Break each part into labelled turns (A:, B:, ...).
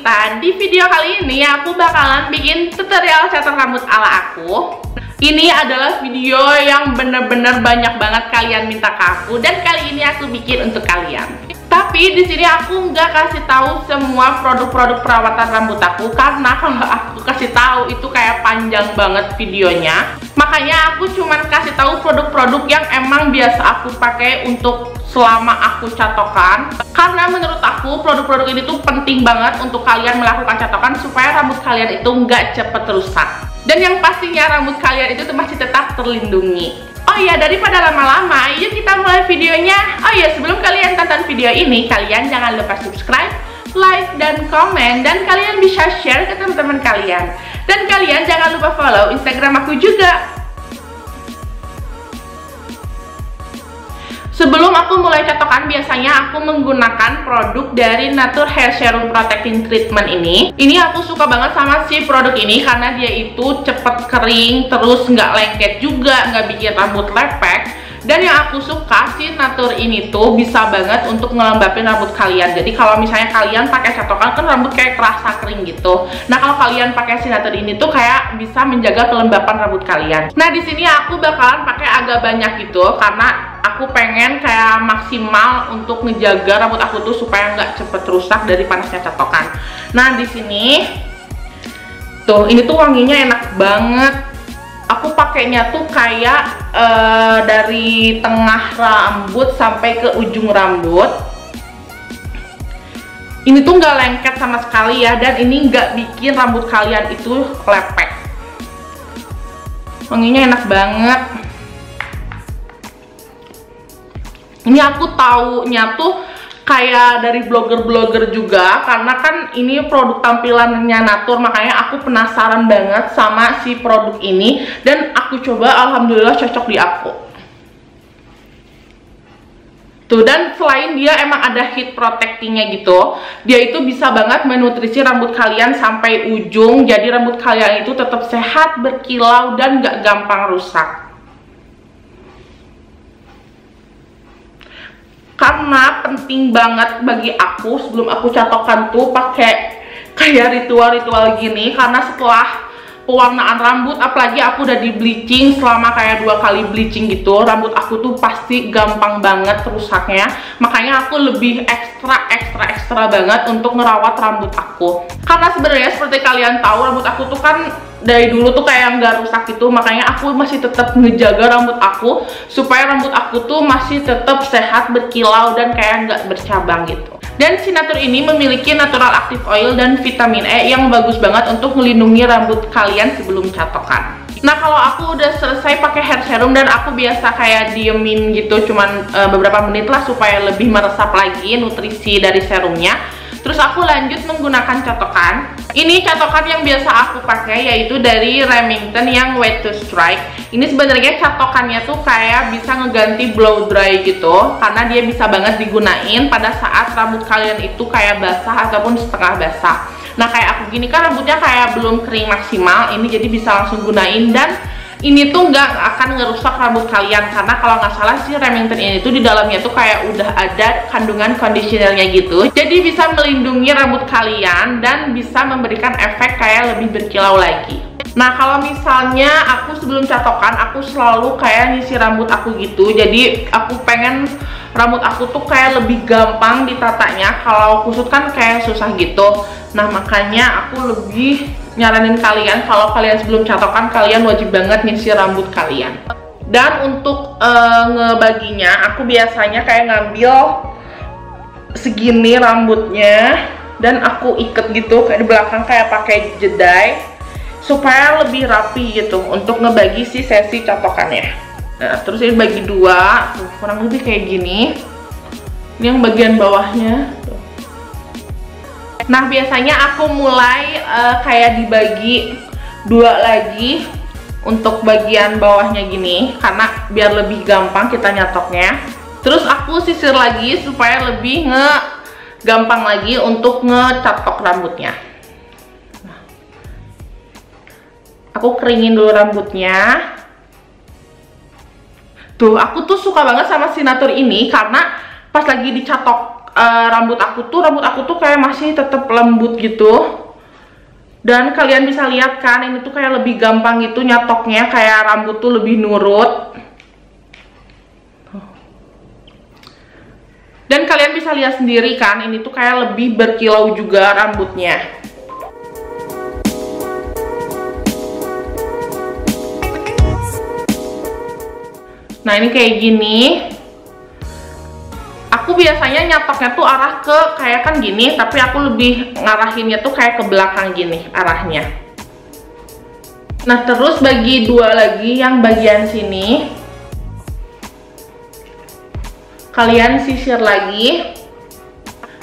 A: Lita. Di video kali ini aku bakalan bikin tutorial catok rambut ala aku. Ini adalah video yang bener-bener banyak banget kalian minta ke aku, dan kali ini aku bikin untuk kalian. Tapi di sini aku nggak kasih tahu semua produk-produk perawatan rambut aku, karena kalau aku kasih tahu itu kayak panjang banget videonya. Makanya aku cuman kasih tahu produk-produk yang emang biasa aku pakai untuk selama aku catokan. Karena menurut aku produk-produk ini tuh penting banget untuk kalian melakukan catokan supaya rambut kalian itu nggak cepet rusak. Dan yang pastinya rambut kalian itu masih tetap terlindungi. Oh iya, daripada lama-lama, yuk kita mulai videonya. Oh iya, sebelum kalian tonton video ini, kalian jangan lupa subscribe, like, dan komen. Dan kalian bisa share ke teman-teman kalian. Dan kalian jangan lupa follow Instagram aku juga. Sebelum aku mulai catokan, biasanya aku menggunakan produk dari Nature Hair Serum Protecting Treatment ini. Ini aku suka banget sama si produk ini karena dia itu cepet kering, terus nggak lengket juga, nggak bikin rambut lepek. Dan yang aku suka, si Nature ini tuh bisa banget untuk ngelembapin rambut kalian. Jadi kalau misalnya kalian pakai catokan kan rambut kayak kerasa kering gitu. Nah, kalau kalian pakai si Nature ini tuh kayak bisa menjaga kelembapan rambut kalian. Nah, di sini aku bakalan pakai agak banyak gitu karena aku pengen kayak maksimal untuk ngejaga rambut aku tuh supaya nggak cepet rusak dari panasnya catokan. Nah, di sini tuh, ini tuh wanginya enak banget. Aku pakainya tuh kayak dari tengah rambut sampai ke ujung rambut. Ini tuh nggak lengket sama sekali ya, dan ini nggak bikin rambut kalian itu lepek. Wanginya enak banget. Ini aku taunya tuh kayak dari blogger-blogger juga, karena kan ini produk tampilannya Nature, makanya aku penasaran banget sama si produk ini, dan aku coba, alhamdulillah cocok di aku. Tuh, dan selain dia emang ada heat protectingnya gitu, dia itu bisa banget menutrisi rambut kalian sampai ujung, jadi rambut kalian itu tetap sehat, berkilau, dan gak gampang rusak. Karena penting banget bagi aku sebelum aku catokan tuh pakai kayak ritual-ritual gini, karena setelah pewarnaan rambut, apalagi aku udah di bleaching selama kayak 2 kali bleaching gitu, rambut aku tuh pasti gampang banget rusaknya. Makanya aku lebih ekstra banget untuk ngerawat rambut aku, karena sebenarnya seperti kalian tahu, rambut aku tuh kan dari dulu tuh kayak nggak rusak gitu. Makanya aku masih tetap ngejaga rambut aku supaya rambut aku tuh masih tetap sehat, berkilau, dan kayak nggak bercabang gitu. Dan si Nature ini memiliki natural active oil dan vitamin E yang bagus banget untuk melindungi rambut kalian sebelum catokan. Nah, kalau aku udah selesai pakai hair serum dan aku biasa kayak diemin gitu cuman beberapa menit lah supaya lebih meresap lagi nutrisi dari serumnya. Terus aku lanjut menggunakan catokan. Ini catokan yang biasa aku pakai, yaitu dari Remington yang Wet to Strike. Ini sebenarnya catokannya tuh kayak bisa ngeganti blow dry gitu, karena dia bisa banget digunain pada saat rambut kalian itu kayak basah ataupun setengah basah. Nah, kayak aku gini kan rambutnya kayak belum kering maksimal, ini jadi bisa langsung gunain, dan ini tuh nggak akan ngerusak rambut kalian, karena kalau nggak salah si Remington ini tuh di dalamnya tuh kayak udah ada kandungan conditionernya gitu, jadi bisa melindungi rambut kalian dan bisa memberikan efek kayak lebih berkilau lagi. Nah, kalau misalnya aku sebelum catokan, aku selalu kayak nyisir rambut aku gitu, jadi aku pengen rambut aku tuh kayak lebih gampang ditatanya. Kalau kusut kan kayak susah gitu. Nah, makanya aku lebih nyaranin kalian kalau kalian sebelum catokan, kalian wajib banget nyisir rambut kalian. Dan untuk ngebaginya, aku biasanya kayak ngambil segini rambutnya dan aku iket gitu kayak di belakang, kayak pakai jedai supaya lebih rapi gitu untuk ngebagi si sesi catokannya. Nah, terus ini bagi 2, tuh, kurang lebih kayak gini. Ini yang bagian bawahnya tuh. Nah, biasanya aku mulai kayak dibagi 2 lagi untuk bagian bawahnya gini, karena biar lebih gampang kita nyatoknya. Terus aku sisir lagi supaya lebih gampang lagi untuk ngecatok rambutnya. Nah, aku keringin dulu rambutnya. Tuh, aku tuh suka banget sama si Nature ini karena pas lagi dicatok rambut aku tuh kayak masih tetap lembut gitu. Dan kalian bisa lihat kan, ini tuh kayak lebih gampang gitu nyatoknya, kayak rambut tuh lebih nurut. Dan kalian bisa lihat sendiri kan, ini tuh kayak lebih berkilau juga rambutnya. Nah, ini kayak gini. Aku biasanya nyatoknya tuh arah ke kayak kan gini, tapi aku lebih ngarahinnya tuh kayak ke belakang gini arahnya. Nah, terus bagi dua lagi yang bagian sini, kalian sisir lagi.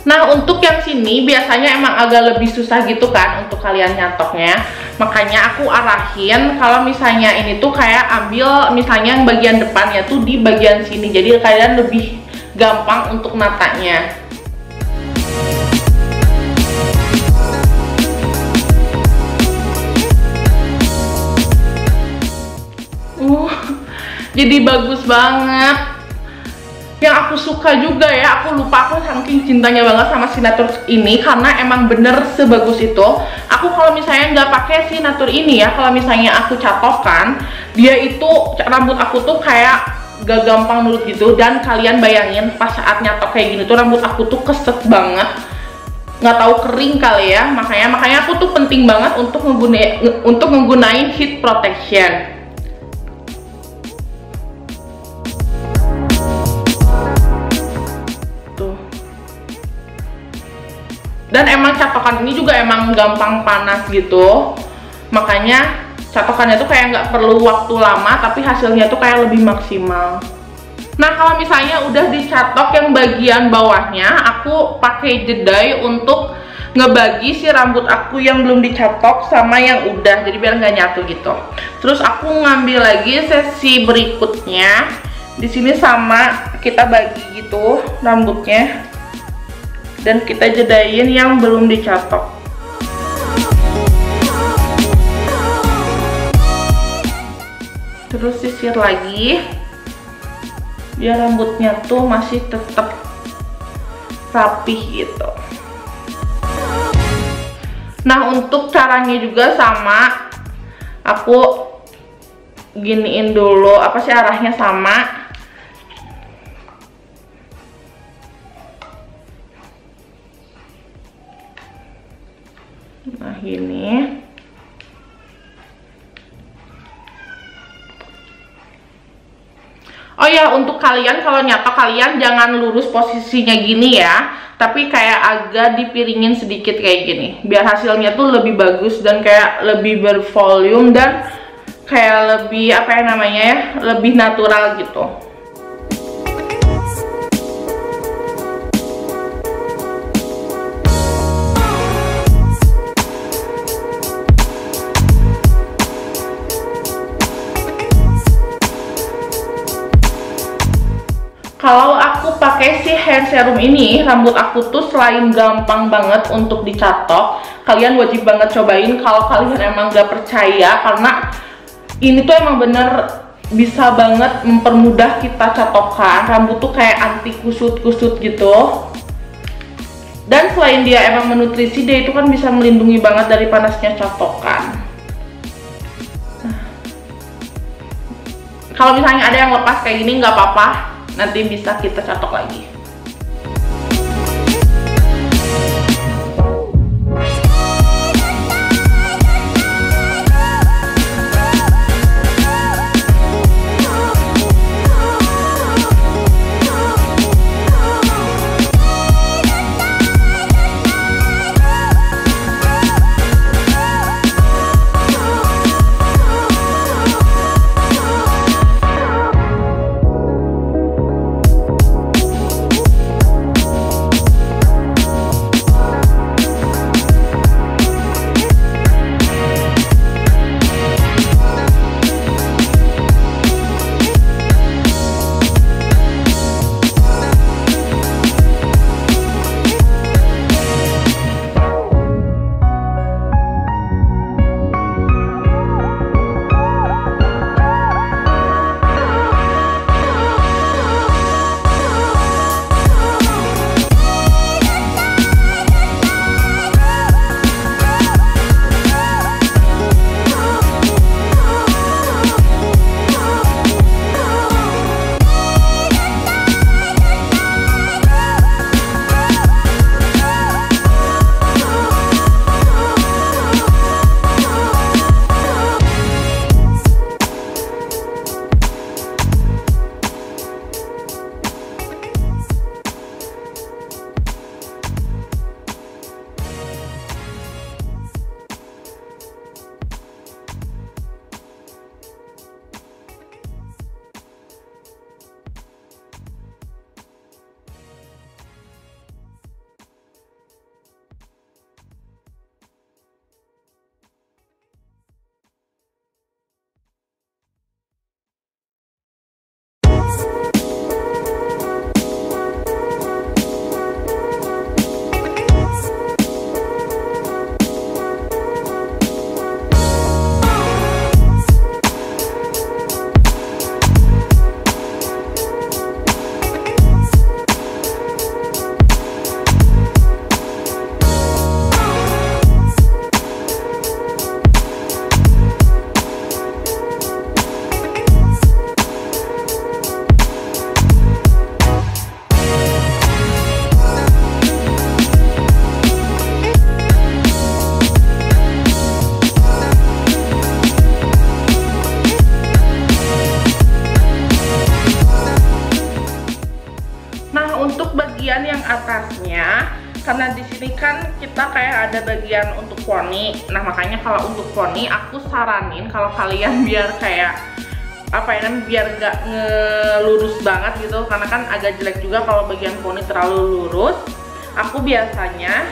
A: Nah, untuk yang sini biasanya emang agak lebih susah gitu kan untuk kalian nyatoknya. Makanya aku arahin kalau misalnya ini tuh kayak ambil misalnya yang bagian depannya tuh di bagian sini. Jadi kalian lebih gampang untuk natanya. Jadi bagus banget. Yang aku suka juga ya, aku lupa, aku saking cintanya banget sama Signature ini karena emang bener sebagus itu. Aku kalau misalnya nggak pakai Signature ini ya, kalau misalnya aku catokkan, dia itu rambut aku tuh kayak gak gampang nurut gitu. Dan kalian bayangin pas saat nyatok kayak gini tuh rambut aku tuh keset banget, nggak tahu kering kali ya. Makanya aku tuh penting banget untuk menggunain heat protection. Dan emang catokan ini juga emang gampang panas gitu. Makanya catokannya tuh kayak nggak perlu waktu lama, tapi hasilnya tuh kayak lebih maksimal. Nah, kalau misalnya udah dicatok yang bagian bawahnya, aku pakai jedai untuk ngebagi si rambut aku yang belum dicatok sama yang udah, jadi biar nggak nyatu gitu. Terus aku ngambil lagi sesi berikutnya. Di sini sama kita bagi gitu rambutnya. Dan kita jedain yang belum dicatok. Terus sisir lagi biar rambutnya tuh masih tetap rapih gitu. Nah, untuk caranya juga sama, aku giniin dulu, apa sih arahnya sama. Nah, gini. Oh ya, untuk kalian kalau nyatok, kalian jangan lurus posisinya gini ya, tapi kayak agak dipiringin sedikit kayak gini, biar hasilnya tuh lebih bagus dan kayak lebih bervolume dan kayak lebih apa ya namanya ya, lebih natural gitu. Kalau aku pakai si hand serum ini, rambut aku tuh selain gampang banget untuk dicatok, kalian wajib banget cobain kalau kalian emang gak percaya, karena ini tuh emang bener bisa banget mempermudah kita catokan. Rambut tuh kayak anti kusut-kusut gitu. Dan selain dia emang menutrisi, dia itu kan bisa melindungi banget dari panasnya catokan. Kalau misalnya ada yang lepas kayak gini nggak apa-apa, nanti bisa kita catok lagi. bagian yang atasnya, karena di sini kan kita kayak ada bagian untuk poni. Nah makanya kalau untuk poni aku saranin kalau kalian biar kayak apa ya namanya, biar gak ngelurus banget gitu, karena kan agak jelek juga kalau bagian poni terlalu lurus. Aku biasanya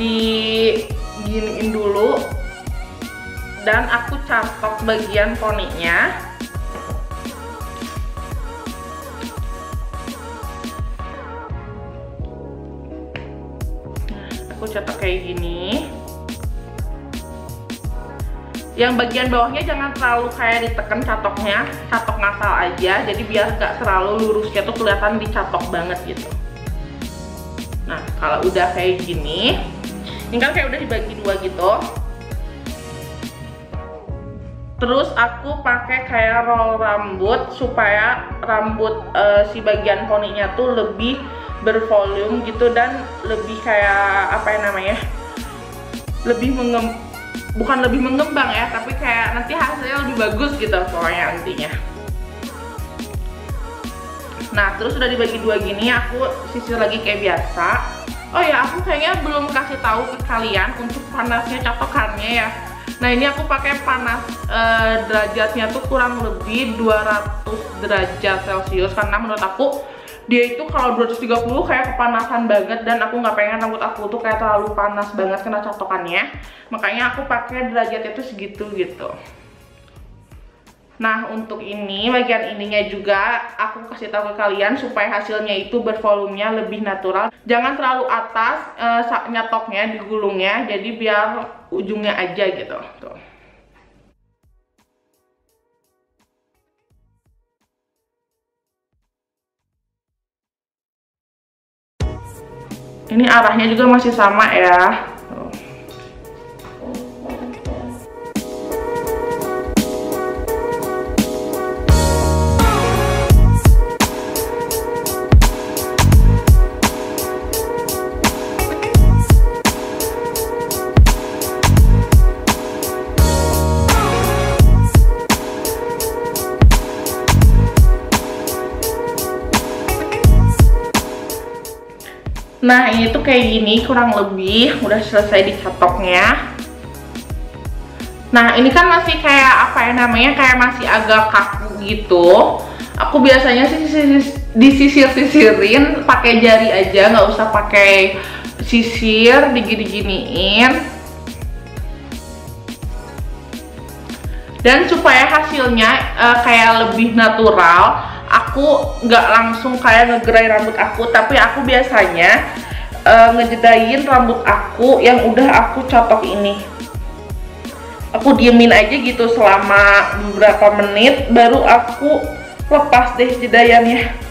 A: diginiin dulu dan aku catok bagian poninya. Aku catok kayak gini. Yang bagian bawahnya jangan terlalu kayak ditekan catoknya, catok ngasal aja, jadi biar gak terlalu lurusnya tuh kelihatan dicatok banget gitu. Nah kalau udah kayak gini, ini kan kayak udah dibagi dua gitu. Terus aku pakai kayak roll rambut supaya rambut si bagian poninya tuh lebih bervolume gitu dan lebih kayak apa ya namanya, lebih bukan lebih mengembang ya, tapi kayak nanti hasilnya lebih bagus gitu pokoknya intinya. Nah terus udah dibagi dua gini, aku sisir lagi kayak biasa. Oh ya, aku kayaknya belum kasih tahu ke kalian untuk panasnya catokannya ya. Nah ini aku pakai panas derajatnya tuh kurang lebih 200 derajat Celcius, karena menurut aku dia itu kalau 230 kayak kepanasan banget dan aku nggak pengen rambut aku tuh kayak terlalu panas banget kena catokannya. Makanya aku pakai derajatnya tuh segitu gitu. Nah untuk ini bagian ininya juga aku kasih tahu ke kalian supaya hasilnya itu bervolumenya lebih natural. Jangan terlalu atas nyatoknya, digulungnya, jadi biar ujungnya aja gitu. Tuh. Ini arahnya juga masih sama ya. Nah ini tuh kayak gini kurang lebih udah selesai dicatoknya. Nah ini kan masih kayak apa ya namanya, kayak masih agak kaku gitu. Aku biasanya sih disisir-sisirin pakai jari aja, nggak usah pakai sisir, digini-giniin. Dan supaya hasilnya kayak lebih natural, aku nggak langsung kayak ngegerai rambut aku, tapi aku biasanya ngejedain rambut aku yang udah aku catok ini. Aku diemin aja gitu selama beberapa menit, baru aku lepas deh jedayannya.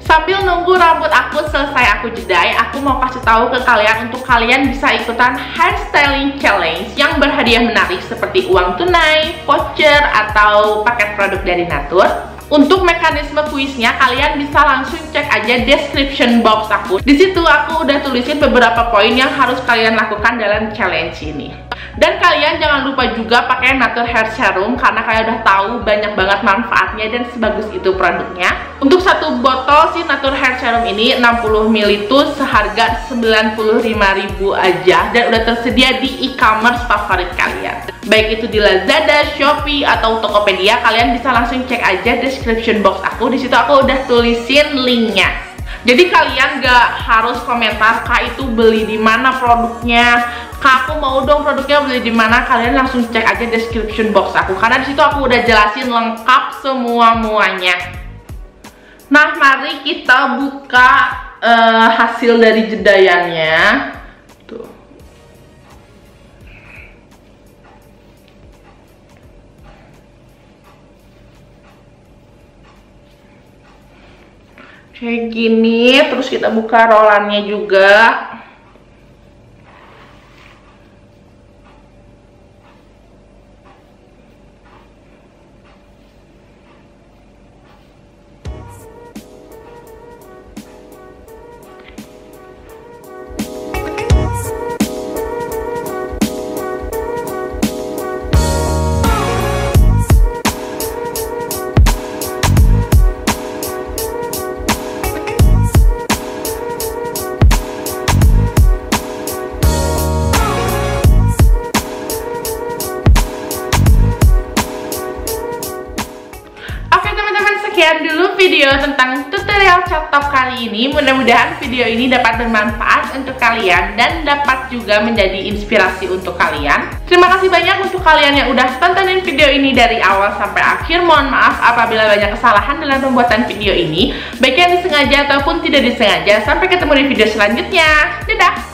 A: Sambil nunggu rambut aku selesai aku jedai, aku mau kasih tahu ke kalian untuk kalian bisa ikutan hairstyling challenge yang berhadiah menarik seperti uang tunai, voucher, atau paket produk dari Natur. Untuk mekanisme kuisnya kalian bisa langsung cek aja description box aku. Di situ aku udah tulisin beberapa poin yang harus kalian lakukan dalam challenge ini. Dan kalian jangan lupa juga pakai Natur Hair Serum karena kalian udah tahu banyak banget manfaatnya dan sebagus itu produknya. Untuk satu botol si Natur Hair Serum ini 60 ml itu seharga 95.000 aja dan udah tersedia di e-commerce favorit kalian. Baik itu di Lazada, Shopee, atau Tokopedia, kalian bisa langsung cek aja description box aku. Di situ aku udah tulisin linknya. Jadi kalian gak harus komentar Kak itu beli di mana produknya, Kak aku mau dong produknya beli di mana. Kalian langsung cek aja description box aku karena di situ aku udah jelasin lengkap semuanya. Nah mari kita buka hasil dari jedayannya. Tuh. Kayak gini, terus kita buka rolannya juga. sekian dulu video tentang tutorial catok kali ini. Mudah-mudahan video ini dapat bermanfaat untuk kalian dan dapat juga menjadi inspirasi untuk kalian. Terima kasih banyak untuk kalian yang udah tontonin video ini dari awal sampai akhir. Mohon maaf apabila banyak kesalahan dalam pembuatan video ini, baik yang disengaja ataupun tidak disengaja. Sampai ketemu di video selanjutnya. Dadah!